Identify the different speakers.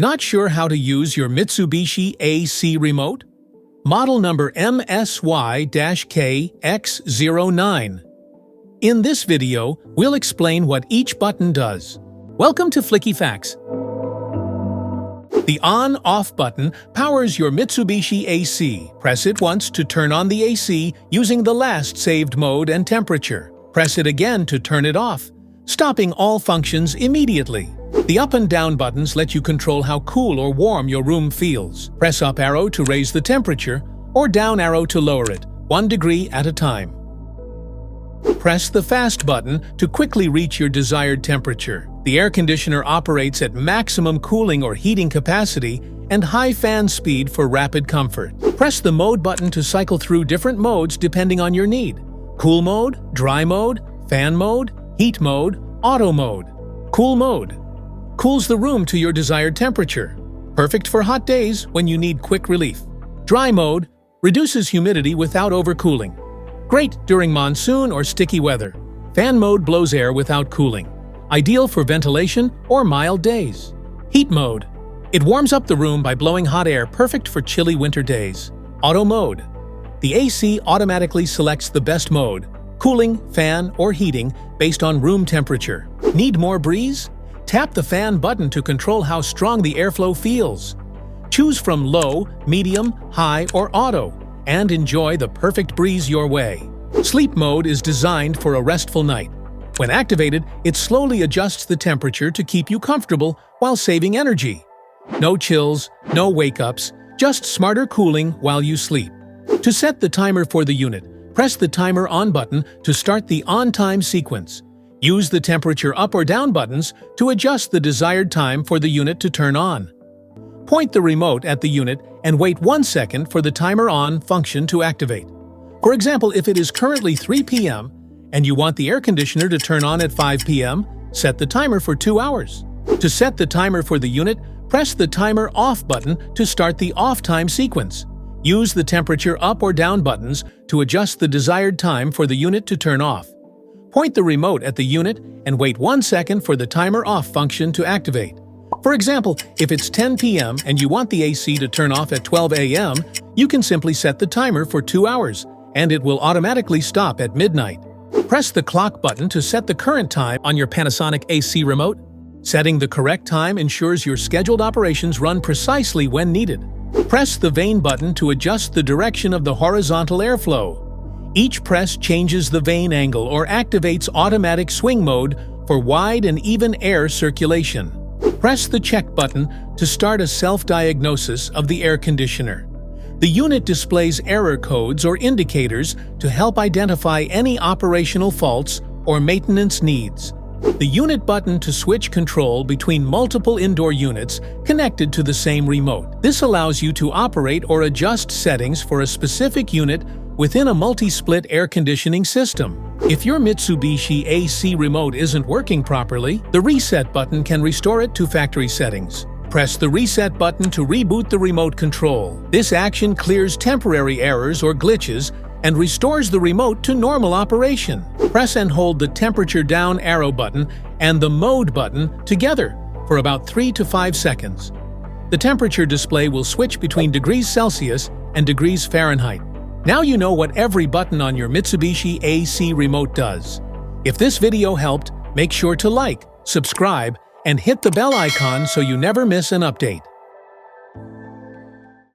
Speaker 1: Not sure how to use your Mitsubishi AC Remote? Model number MSY-KX09. In this video, we'll explain what each button does. Welcome to Flicky Facts. The on-off button powers your Mitsubishi AC. Press it once to turn on the AC using the last saved mode and temperature. Press it again to turn it off, stopping all functions immediately. The up and down buttons let you control how cool or warm your room feels. Press up arrow to raise the temperature, or down arrow to lower it, 1 degree at a time. Press the fast button to quickly reach your desired temperature. The air conditioner operates at maximum cooling or heating capacity and high fan speed for rapid comfort. Press the mode button to cycle through different modes depending on your need. Cool mode, dry mode, fan mode, heat mode, auto mode. Cool mode cools the room to your desired temperature. Perfect for hot days when you need quick relief. Dry mode reduces humidity without overcooling. Great during monsoon or sticky weather. Fan mode blows air without cooling. Ideal for ventilation or mild days. Heat mode. It warms up the room by blowing hot air, perfect for chilly winter days. Auto mode. The AC automatically selects the best mode, cooling, fan, or heating, based on room temperature. Need more breeze? Tap the fan button to control how strong the airflow feels. Choose from low, medium, high, or auto, and enjoy the perfect breeze your way. Sleep mode is designed for a restful night. When activated, it slowly adjusts the temperature to keep you comfortable while saving energy. No chills, no wake-ups, just smarter cooling while you sleep. To set the timer for the unit, press the timer on button to start the on-time sequence. Use the temperature up or down buttons to adjust the desired time for the unit to turn on. Point the remote at the unit and wait 1 second for the timer on function to activate. For example, if it is currently 3 p.m. and you want the air conditioner to turn on at 5 p.m., set the timer for 2 hours. To set the timer for the unit, press the timer off button to start the off time sequence. Use the temperature up or down buttons to adjust the desired time for the unit to turn off. Point the remote at the unit and wait 1 second for the timer off function to activate. For example, if it's 10 p.m. and you want the AC to turn off at 12 a.m., you can simply set the timer for 2 hours, and it will automatically stop at midnight. Press the clock button to set the current time on your Panasonic AC remote. Setting the correct time ensures your scheduled operations run precisely when needed. Press the vane button to adjust the direction of the horizontal airflow. Each press changes the vane angle or activates automatic swing mode for wide and even air circulation. Press the check button to start a self-diagnosis of the air conditioner. The unit displays error codes or indicators to help identify any operational faults or maintenance needs. The unit button to switch control between multiple indoor units connected to the same remote. This allows you to operate or adjust settings for a specific unit within a multi-split air conditioning system. If your Mitsubishi AC remote isn't working properly, the reset button can restore it to factory settings. Press the reset button to reboot the remote control. This action clears temporary errors or glitches and restores the remote to normal operation. Press and hold the temperature down arrow button and the mode button together for about 3 to 5 seconds. The temperature display will switch between degrees Celsius and degrees Fahrenheit. Now you know what every button on your Mitsubishi AC remote does. If this video helped, make sure to like, subscribe, and hit the bell icon so you never miss an update.